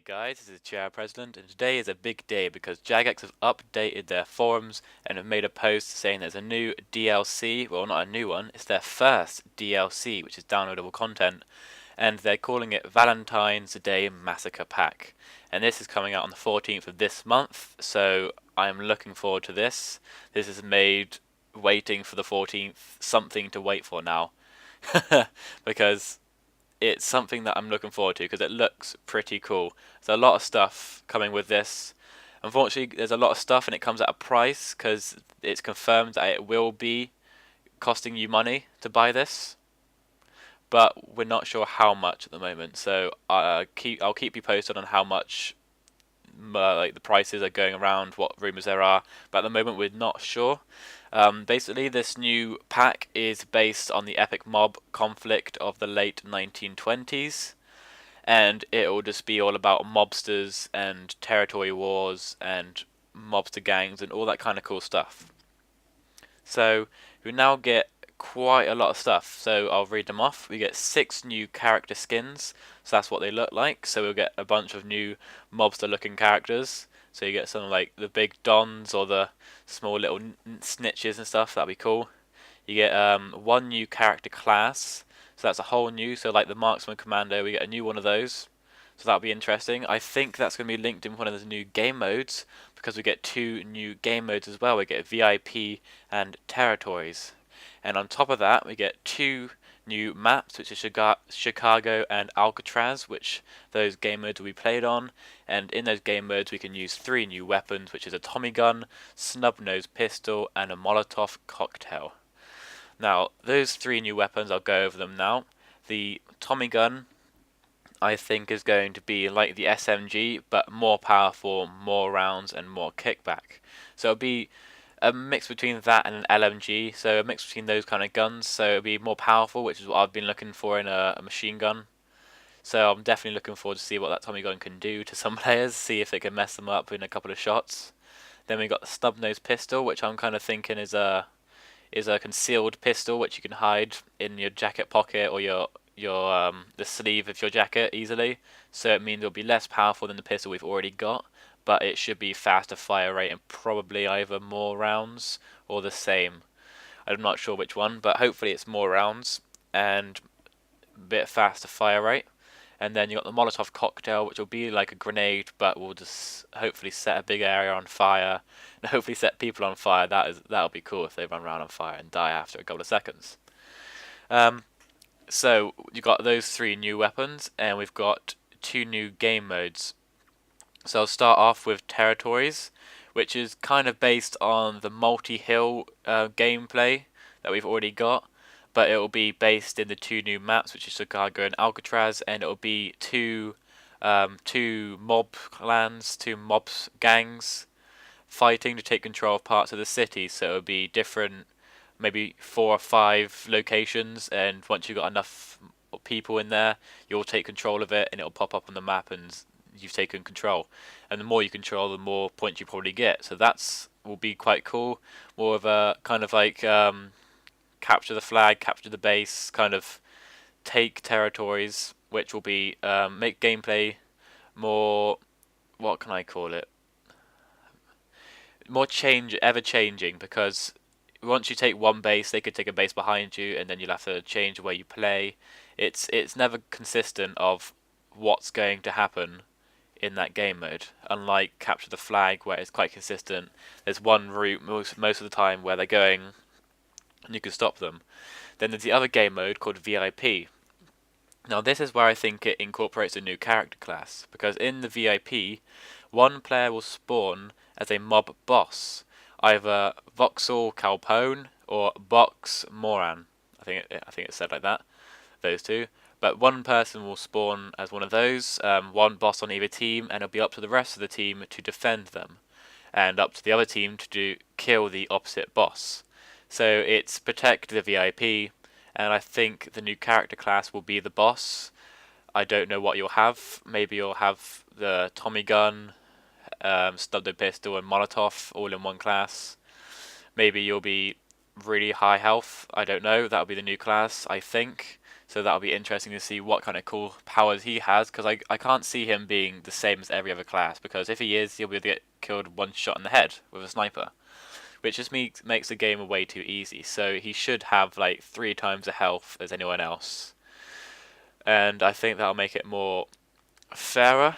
Guys, this is JRPresland, and today is a big day because Jagex have updated their forums and have made a post saying there's a new DLC. Well, not a new one, it's their first DLC, which is downloadable content, and they're calling it Valentine's Day Massacre Pack. And this is coming out on the 14th of this month, so I'm looking forward to this. This is made waiting for the 14th something to wait for now, because it's something that I'm looking forward to because it looks pretty cool. There's a lot of stuff coming with this. Unfortunately, there's a lot of stuff and it comes at a price because it's confirmed that it will be costing you money to buy this, but we're not sure how much at the moment. So I'll keep you posted on how much like the prices are going around, what rumors there are, but at the moment we're not sure. Basically, this new pack is based on the epic mob conflict of the late 1920s, and it will just be all about mobsters and territory wars and mobster gangs and all that kind of cool stuff. So we now get quite a lot of stuff, so I'll read them off. We get 6 new character skins, so that's what they look like. So we'll get a bunch of new mobster looking characters. So you get some like the big dons or the small little snitches and stuff. That'd be cool. You get 1 new character class, so that's a whole new. So like the marksman commando, we get a new one of those. So that'll be interesting. I think that's going to be linked in one of the new game modes because we get 2 new game modes as well. We get VIP and territories. And on top of that, we get 2 new maps, which is Chicago and Alcatraz, which those game modes will be played on. And in those game modes, we can use 3 new weapons, which is a Tommy gun, snub-nosed pistol, and a Molotov cocktail. Now, those 3 new weapons, I'll go over them now. The Tommy gun, I think, is going to be like the SMG, but more powerful, more rounds, and more kickback. So it'll be a mix between that and an LMG, so a mix between those kind of guns, so it'll be more powerful, which is what I've been looking for in a machine gun. So I'm definitely looking forward to see what that Tommy gun can do to some players, see if it can mess them up in a couple of shots. Then we got the snub-nosed pistol, which I'm kind of thinking is a concealed pistol, which you can hide in your jacket pocket or your the sleeve of your jacket easily. So it means it'll be less powerful than the pistol we've already got, but it should be faster fire rate and probably either more rounds or the same. I'm not sure which one, but hopefully it's more rounds and a bit faster fire rate. And then you got the Molotov cocktail, which will be like a grenade, but will just hopefully set a big area on fire and hopefully set people on fire. That'll be cool if they run around on fire and die after a couple of seconds. So you got those 3 new weapons, and we've got 2 new game modes. So I'll start off with territories, which is kind of based on the multi-hill gameplay that we've already got, but it will be based in the 2 new maps, which is Chicago and Alcatraz, and it will be two mob clans, 2 mob gangs fighting to take control of parts of the city. So it will be different, maybe 4 or 5 locations, and once you've got enough people in there, you'll take control of it, and it'll pop up on the map, and you've taken control. And the more you control, the more points you probably get. So that's will be quite cool. More of a kind of like capture the flag, capture the base, kind of take territories, which will be make gameplay more, what can I call it? More ever changing, because once you take one base, they could take a base behind you, and then you'll have to change the way you play. It's never consistent of what's going to happen in that game mode. Unlike capture the flag, where it's quite consistent. There's one route most of the time where they're going, and you can stop them. Then there's the other game mode called VIP. Now this is where I think it incorporates a new character class, because in the VIP, one player will spawn as a mob boss, either Voxel Calpone or Box Moran. I think it's said like that. Those 2. But one person will spawn as one of those, one boss on either team, and it'll be up to the rest of the team to defend them, and up to the other team to kill the opposite boss. So it's protect the VIP, and I think the new character class will be the boss. I don't know what you'll have. Maybe you'll have the Tommy gun, stub pistol, and Molotov all in one class. Maybe you'll be really high health. I don't know. That'll be the new class, I think. So that'll be interesting to see what kind of cool powers he has, because I can't see him being the same as every other class, because if he is, he'll be able to get killed one shot in the head with a sniper, which just makes the game way too easy. So he should have like 3 times the health as anyone else, and I think that'll make it more fairer.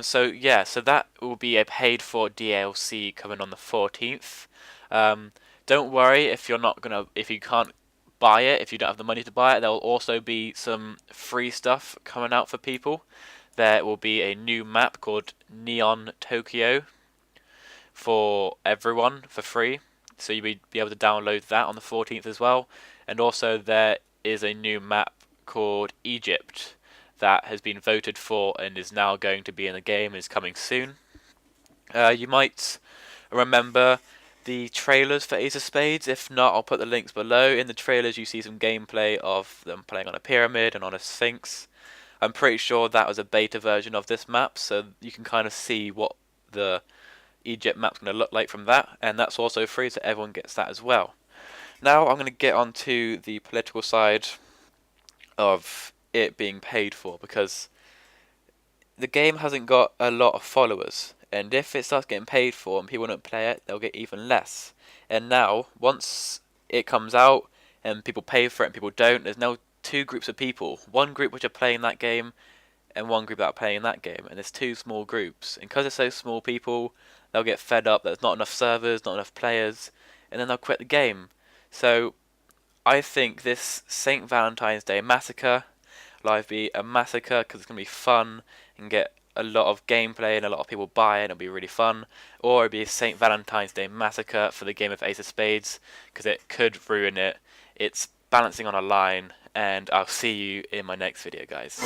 So yeah, so that will be a paid for DLC coming on the 14th. Don't worry if you can't buy it, if you don't have the money to buy it. There will also be some free stuff coming out for people. There will be a new map called Neon Tokyo for everyone for free, so you'll be able to download that on the 14th as well. And also there is a new map called Egypt that has been voted for and is now going to be in the game, is coming soon. You might remember the trailers for Ace of Spades. If not, I'll put the links below. In the trailers you see some gameplay of them playing on a pyramid and on a sphinx. I'm pretty sure that was a beta version of this map, so you can kind of see what the Egypt map's going to look like from that, and that's also free, so everyone gets that as well. Now I'm going to get onto the political side of it being paid for, because the game hasn't got a lot of followers, and if it starts getting paid for and people don't play it, they'll get even less. And now, once it comes out and people pay for it and people don't, there's now 2 groups of people. One group which are playing that game and one group that are playing that game, and there's 2 small groups. And because there's so small people, they'll get fed up, there's not enough servers, not enough players, and then they'll quit the game. So I think this St. Valentine's Day Massacre will be a massacre because it's going to be fun and get a lot of gameplay and a lot of people buy it and it'll be really fun, or it'll be a St. Valentine's Day Massacre for the game of Ace of Spades, because it could ruin it. It's balancing on a line, and I'll see you in my next video, guys.